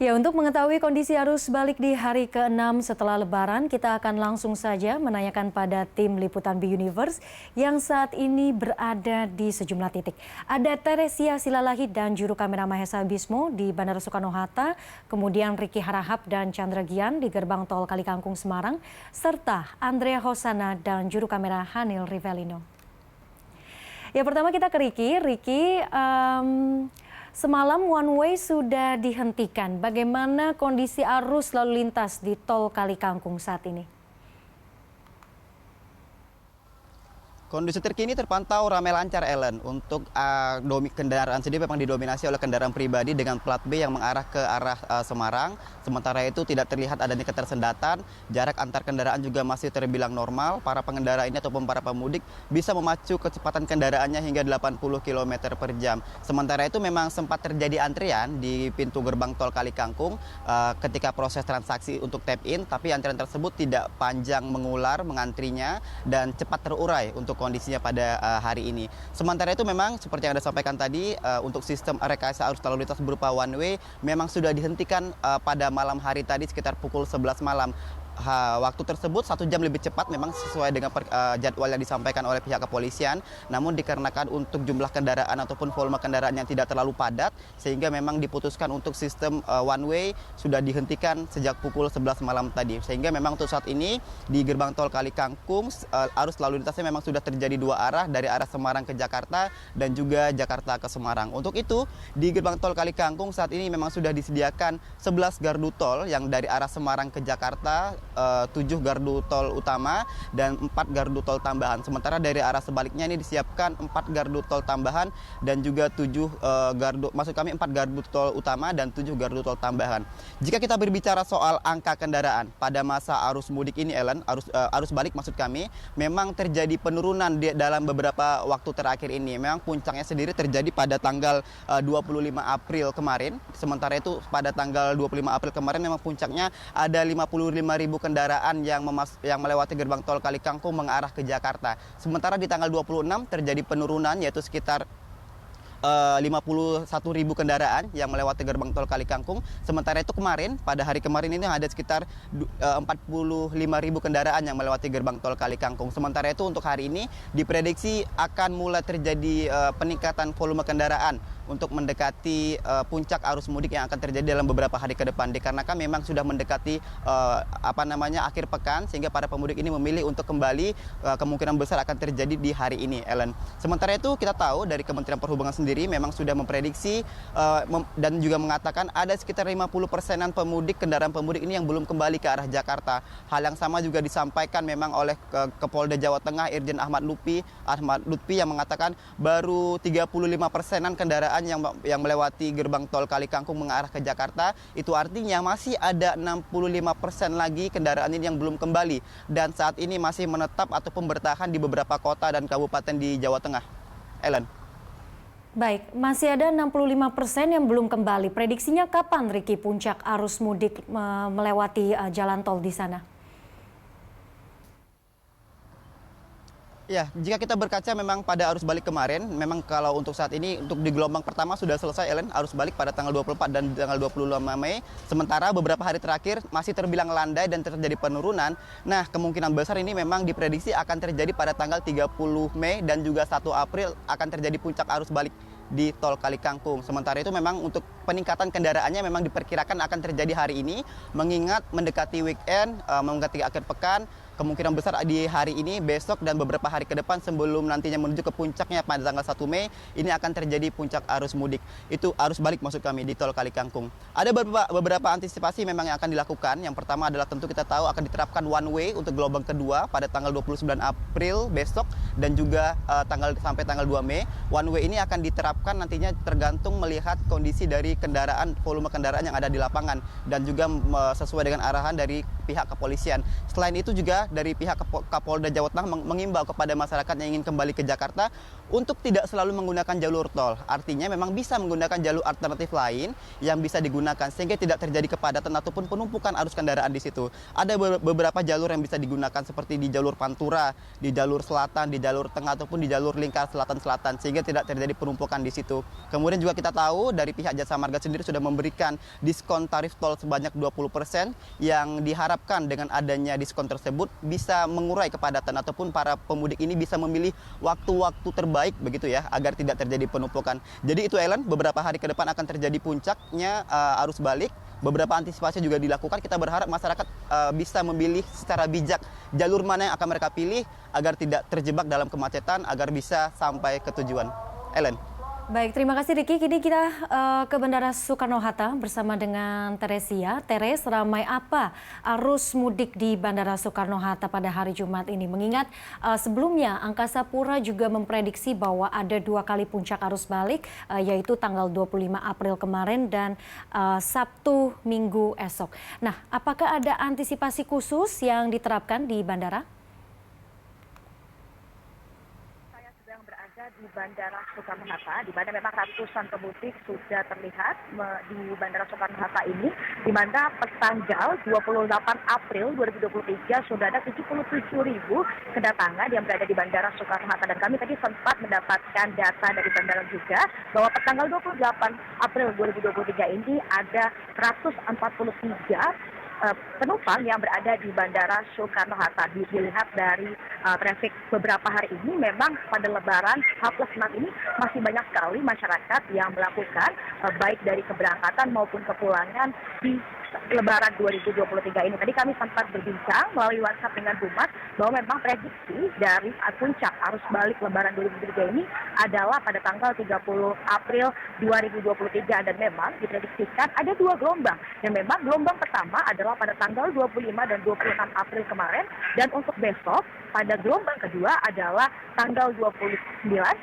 Ya, untuk mengetahui kondisi arus balik di hari ke-6 setelah Lebaran, kita akan langsung saja menanyakan pada tim liputan B-Universe yang saat ini berada di sejumlah titik. Ada Teresia Silalahi dan juru kamera Mahesa Bismo di Bandara Soekarno-Hatta, kemudian Ricky Harahap dan Chandra Gian di gerbang tol Kalikangkung Semarang, serta Andrea Hosana dan juru kamera Hanil Rivelino. Ya, pertama kita ke Ricky. Ricky, semalam one way sudah dihentikan. Bagaimana kondisi arus lalu lintas di tol Kalikangkung saat ini? Kondisi terkini terpantau ramai lancar, Ellen. Untuk kendaraan sendiri memang didominasi oleh kendaraan pribadi dengan plat B yang mengarah ke arah Semarang. Sementara itu tidak terlihat adanya ketersendatan. Jarak antar kendaraan juga masih terbilang normal. Para pengendara ini ataupun para pemudik bisa memacu kecepatan kendaraannya hingga 80 km per jam. Sementara itu memang sempat terjadi antrian di pintu gerbang tol Kalikangkung ketika proses transaksi untuk tap in. Tapi antrian tersebut tidak panjang mengular mengantrinya dan cepat terurai untuk kondisinya pada hari ini. Sementara itu memang seperti yang Anda sampaikan tadi, untuk sistem rekayasa arus lalu lintas berupa one way memang sudah dihentikan pada malam hari tadi sekitar pukul 11 malam. Waktu tersebut 1 jam lebih cepat memang sesuai dengan jadwal yang disampaikan oleh pihak kepolisian. Namun dikarenakan untuk jumlah kendaraan ataupun volume kendaraan yang tidak terlalu padat, sehingga memang diputuskan untuk sistem one way sudah dihentikan sejak pukul 11 malam tadi. Sehingga memang untuk saat ini di gerbang tol Kalikangkung arus lalu lintasnya memang sudah terjadi 2 arah, dari arah Semarang ke Jakarta dan juga Jakarta ke Semarang. Untuk itu di gerbang tol Kalikangkung saat ini memang sudah disediakan 11 gardu tol yang dari arah Semarang ke Jakarta, 7 gardu tol utama dan 4 gardu tol tambahan. Sementara dari arah sebaliknya ini disiapkan 4 gardu tol tambahan dan juga 4 gardu tol utama dan 7 gardu tol tambahan. Jika kita berbicara soal angka kendaraan pada masa arus mudik ini, Ellen, arus balik maksud kami, memang terjadi penurunan dalam beberapa waktu terakhir ini. Memang puncaknya sendiri terjadi pada tanggal 25 April kemarin. Sementara itu pada tanggal 25 April kemarin memang puncaknya ada 55.000 kendaraan yang melewati gerbang tol Kalikangkung mengarah ke Jakarta. Sementara di tanggal 26 terjadi penurunan, yaitu sekitar 51.000 kendaraan yang melewati gerbang tol Kalikangkung. Sementara itu kemarin, pada hari kemarin ini ada sekitar 45.000 kendaraan yang melewati gerbang tol Kalikangkung. Sementara itu untuk hari ini diprediksi akan mulai terjadi peningkatan volume kendaraan untuk mendekati puncak arus mudik yang akan terjadi dalam beberapa hari ke depan. Dikarenakan memang sudah mendekati akhir pekan, sehingga para pemudik ini memilih untuk kembali, kemungkinan besar akan terjadi di hari ini, Ellen. Sementara itu kita tahu dari Kementerian Perhubungan sendiri memang sudah memprediksi dan juga mengatakan ada sekitar 50%-an kendaraan pemudik ini yang belum kembali ke arah Jakarta. Hal yang sama juga disampaikan memang oleh Kapolda Jawa Tengah Irjen Ahmad Lutfi yang mengatakan baru 35%-an kendaraan yang melewati gerbang tol Kalikangkung mengarah ke Jakarta. Itu artinya masih ada 65% lagi kendaraan ini yang belum kembali dan saat ini masih menetap ataupun bertahan di beberapa kota dan kabupaten di Jawa Tengah. Ellen. Baik, masih ada 65% yang belum kembali. Prediksinya kapan, Ricky, puncak arus mudik melewati jalan tol di sana? Ya, jika kita berkaca memang pada arus balik kemarin, memang kalau untuk saat ini, untuk di gelombang pertama sudah selesai, Ellen, arus balik pada tanggal 24 dan tanggal 25 Mei. Sementara beberapa hari terakhir masih terbilang landai dan terjadi penurunan. Nah, kemungkinan besar ini memang diprediksi akan terjadi pada tanggal 30 Mei dan juga 1 April akan terjadi puncak arus balik di tol Kalikangkung. Sementara itu memang untuk peningkatan kendaraannya memang diperkirakan akan terjadi hari ini, mengingat mendekati weekend, mendekati akhir pekan. Kemungkinan besar di hari ini, besok, dan beberapa hari ke depan sebelum nantinya menuju ke puncaknya pada tanggal 1 Mei, ini akan terjadi puncak arus mudik. Itu arus balik maksud kami di tol Kalikangkung. Ada beberapa antisipasi memang yang akan dilakukan. Yang pertama adalah tentu kita tahu akan diterapkan one way untuk gelombang kedua pada tanggal 29 April besok dan juga sampai tanggal 2 Mei. One way ini akan diterapkan nantinya tergantung melihat kondisi dari volume kendaraan yang ada di lapangan dan juga sesuai dengan arahan dari pihak kepolisian. Selain itu juga dari pihak Kapolda Jawa Tengah mengimbau kepada masyarakat yang ingin kembali ke Jakarta untuk tidak selalu menggunakan jalur tol. Artinya memang bisa menggunakan jalur alternatif lain yang bisa digunakan sehingga tidak terjadi kepadatan ataupun penumpukan arus kendaraan di situ. Ada beberapa jalur yang bisa digunakan seperti di jalur Pantura, di jalur selatan, di jalur tengah ataupun di jalur lingkar selatan-selatan sehingga tidak terjadi penumpukan di situ. Kemudian juga kita tahu dari pihak Jasa Marga sendiri sudah memberikan diskon tarif tol sebanyak 20% yang diharapkan dengan adanya diskon tersebut bisa mengurai kepadatan ataupun para pemudik ini bisa memilih waktu-waktu terbaik begitu ya agar tidak terjadi penumpukan. Jadi itu Ellen, beberapa hari ke depan akan terjadi puncaknya arus balik. Beberapa antisipasi juga dilakukan. Kita berharap masyarakat bisa memilih secara bijak jalur mana yang akan mereka pilih agar tidak terjebak dalam kemacetan, agar bisa sampai ke tujuan. Ellen. Baik, terima kasih Riki. Kini kita ke Bandara Soekarno-Hatta bersama dengan Teresia. Teres, ramai apa arus mudik di Bandara Soekarno-Hatta pada hari Jumat ini? Mengingat sebelumnya Angkasa Pura juga memprediksi bahwa ada 2 kali puncak arus balik, yaitu tanggal 25 April kemarin dan Sabtu Minggu esok. Nah, apakah ada antisipasi khusus yang diterapkan di bandara? Di Bandara Soekarno-Hatta, di mana memang ratusan pemudik sudah terlihat di Bandara Soekarno-Hatta ini, di mana pertanggal 28 April 2023 sudah ada 77.000 kedatangan yang berada di Bandara Soekarno-Hatta. Dan kami tadi sempat mendapatkan data dari bandara juga bahwa pertanggal 28 April 2023 ini ada 143 penumpang yang berada di Bandara Soekarno-Hatta. Dilihat dari traffic beberapa hari ini, memang pada Lebaran H+6 ini masih banyak sekali masyarakat yang melakukan baik dari keberangkatan maupun kepulangan di Lebaran 2023 ini. Tadi kami sempat berbincang melalui WhatsApp dengan Humas bahwa memang prediksi dari puncak arus balik Lebaran 2023 ini adalah pada tanggal 30 April 2023 dan memang diprediksikan ada 2 gelombang. Dan memang gelombang pertama adalah pada tanggal 25 dan 26 April kemarin, dan untuk besok pada gelombang kedua adalah tanggal 29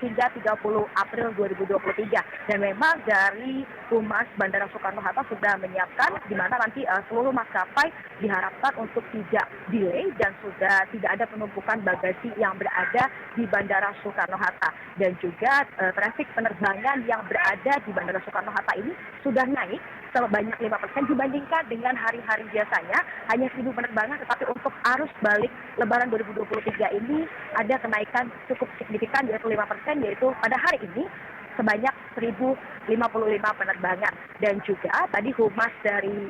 hingga 30 April 2023. Dan memang dari Humas Bandara Soekarno-Hatta sudah menyiapkan di mana nanti seluruh maskapai diharapkan untuk tidak delay dan sudah tidak ada penumpukan bagasi yang berada di Bandara Soekarno-Hatta. Dan juga trafik penerbangan yang berada di Bandara Soekarno-Hatta ini sudah naik sebanyak 5% dibandingkan dengan hari-hari biasanya hanya 1.000 penerbangan, tetapi untuk arus balik Lebaran 2023 ini ada kenaikan cukup signifikan yaitu 5%, yaitu pada hari ini sebanyak 1.055 penerbangan. Dan juga tadi Humas dari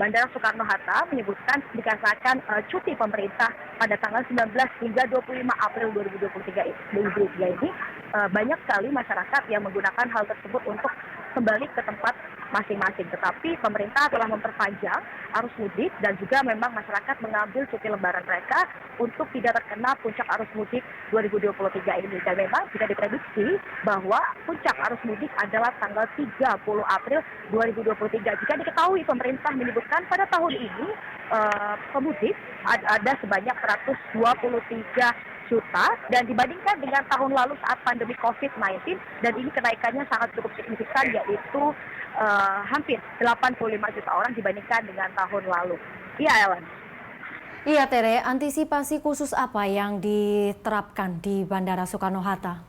Bandara Soekarno-Hatta menyebutkan dikarenakan cuti pemerintah pada tanggal 19 hingga 25 April 2023 ini banyak sekali masyarakat yang menggunakan hal tersebut untuk kembali ke tempat masing-masing. Tetapi pemerintah telah memperpanjang arus mudik dan juga memang masyarakat mengambil cuti lebaran mereka untuk tidak terkena puncak arus mudik 2023 ini. Dan memang sudah diprediksi bahwa puncak arus mudik adalah tanggal 30 April 2023. Jika diketahui pemerintah menyebutkan pada tahun ini pemudik ada sebanyak 123 juta dan dibandingkan dengan tahun lalu saat pandemi COVID-19, dan ini kenaikannya sangat cukup signifikan yaitu hampir 85 juta orang dibandingkan dengan tahun lalu. Iya, Ellen. Iya, Tere, antisipasi khusus apa yang diterapkan di Bandara Soekarno-Hatta?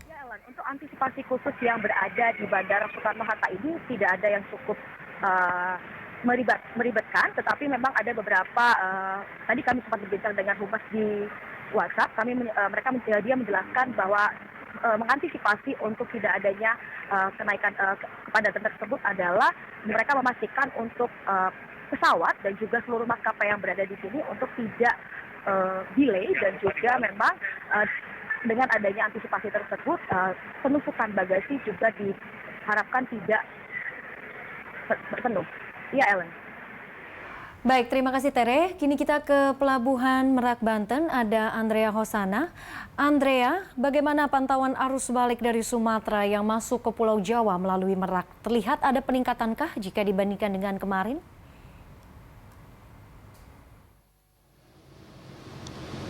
Ya, Ellen, untuk antisipasi khusus yang berada di Bandara Soekarno-Hatta ini tidak ada yang cukup meribetkan, tetapi memang ada beberapa tadi kami sempat berbincang dengan Humas di WhatsApp, dia menjelaskan bahwa mengantisipasi untuk tidak adanya kenaikan kepadatan tersebut adalah mereka memastikan untuk pesawat dan juga seluruh maskapai yang berada di sini untuk tidak delay, dan juga memang dengan adanya antisipasi tersebut penumpukan bagasi juga diharapkan tidak penuh. Iya, Ellen. Baik, terima kasih Tere. Kini kita ke Pelabuhan Merak, Banten. Ada Andrea Hosana. Andrea, bagaimana pantauan arus balik dari Sumatera yang masuk ke Pulau Jawa melalui Merak? Terlihat ada peningkatankah jika dibandingkan dengan kemarin?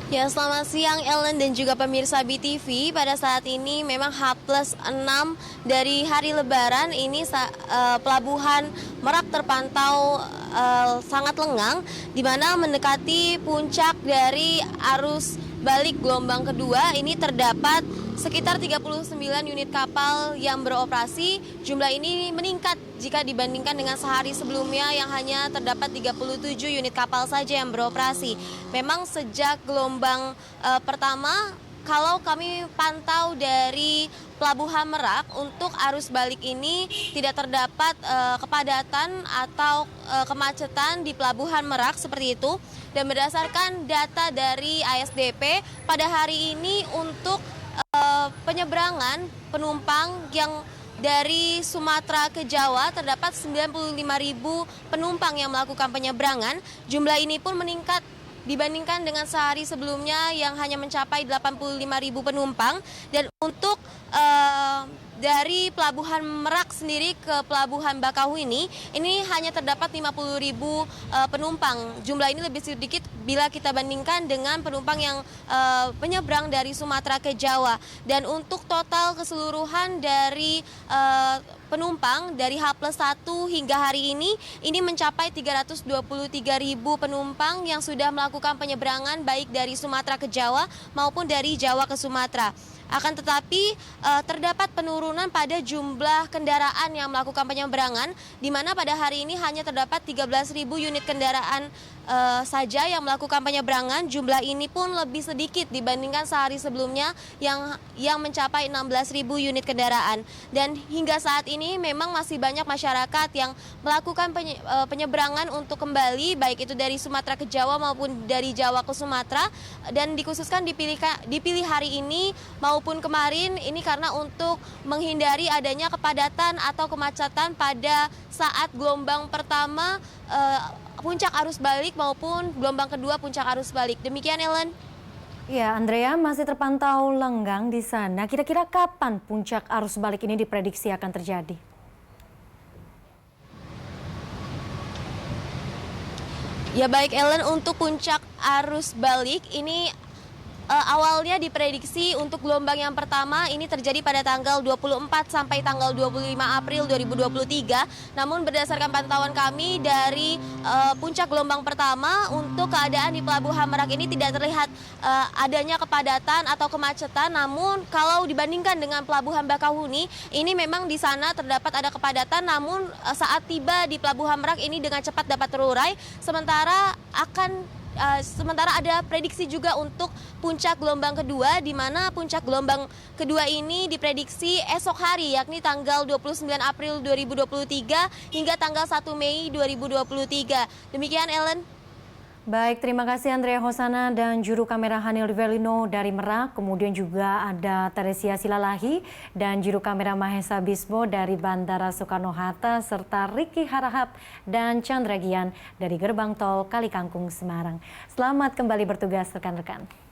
Ya, selamat siang Ellen dan juga pemirsa BTV. Pada saat ini memang H+6 dari hari Lebaran ini pelabuhan Merak terpantau sangat lengang, di mana mendekati puncak dari arus balik gelombang kedua ini terdapat sekitar 39 unit kapal yang beroperasi. Jumlah ini meningkat jika dibandingkan dengan sehari sebelumnya yang hanya terdapat 37 unit kapal saja yang beroperasi. Memang sejak gelombang pertama, kalau kami pantau dari Pelabuhan Merak, untuk arus balik ini tidak terdapat kepadatan atau kemacetan di Pelabuhan Merak seperti itu. Dan berdasarkan data dari ASDP, pada hari ini untuk penyeberangan penumpang yang dari Sumatera ke Jawa terdapat 95.000 penumpang yang melakukan penyeberangan. Jumlah ini pun meningkat dibandingkan dengan sehari sebelumnya yang hanya mencapai 85.000 penumpang. Dan untuk dari Pelabuhan Merak sendiri ke Pelabuhan Bakauheni ini hanya terdapat 50.000 penumpang. Jumlah ini lebih sedikit bila kita bandingkan dengan penumpang yang penyeberang dari Sumatera ke Jawa. Dan untuk total keseluruhan dari penumpang dari H+1 hingga hari ini mencapai 323.000 penumpang yang sudah melakukan penyeberangan baik dari Sumatera ke Jawa maupun dari Jawa ke Sumatera. Akan tetapi terdapat penurunan pada jumlah kendaraan yang melakukan penyeberangan, di mana pada hari ini hanya terdapat 13.000 unit kendaraan saja yang melakukan penyeberangan. Jumlah ini pun lebih sedikit dibandingkan sehari sebelumnya yang mencapai 16.000 unit kendaraan. Dan hingga saat ini memang masih banyak masyarakat yang melakukan penyeberangan untuk kembali, baik itu dari Sumatera ke Jawa maupun dari Jawa ke Sumatera. Dan dikhususkan dipilih hari ini maupun kemarin ini karena untuk menghindari adanya kepadatan atau kemacetan pada saat gelombang pertama puncak arus balik maupun gelombang kedua puncak arus balik. Demikian, Ellen. Ya, Andrea, masih terpantau lenggang di sana. Kira-kira kapan puncak arus balik ini diprediksi akan terjadi? Ya baik, Ellen, untuk puncak arus balik ini awalnya diprediksi untuk gelombang yang pertama ini terjadi pada tanggal 24 sampai tanggal 25 April 2023. Namun berdasarkan pantauan kami dari puncak gelombang pertama, untuk keadaan di Pelabuhan Merak ini tidak terlihat adanya kepadatan atau kemacetan. Namun kalau dibandingkan dengan Pelabuhan Bakauheni, ini memang di sana terdapat ada kepadatan. Namun saat tiba di Pelabuhan Merak ini dengan cepat dapat terurai. Sementara ada prediksi juga untuk puncak gelombang kedua, di mana puncak gelombang kedua ini diprediksi esok hari, yakni tanggal 29 April 2023 hingga tanggal 1 Mei 2023. Demikian, Ellen. Baik, terima kasih Andrea Hosana dan juru kamera Hanil Rivelino dari Merak. Kemudian juga ada Teresia Silalahi dan juru kamera Mahesa Bismo dari Bandara Soekarno-Hatta, serta Ricky Harahap dan Chandra Gian dari Gerbang Tol Kalikangkung, Semarang. Selamat kembali bertugas rekan-rekan.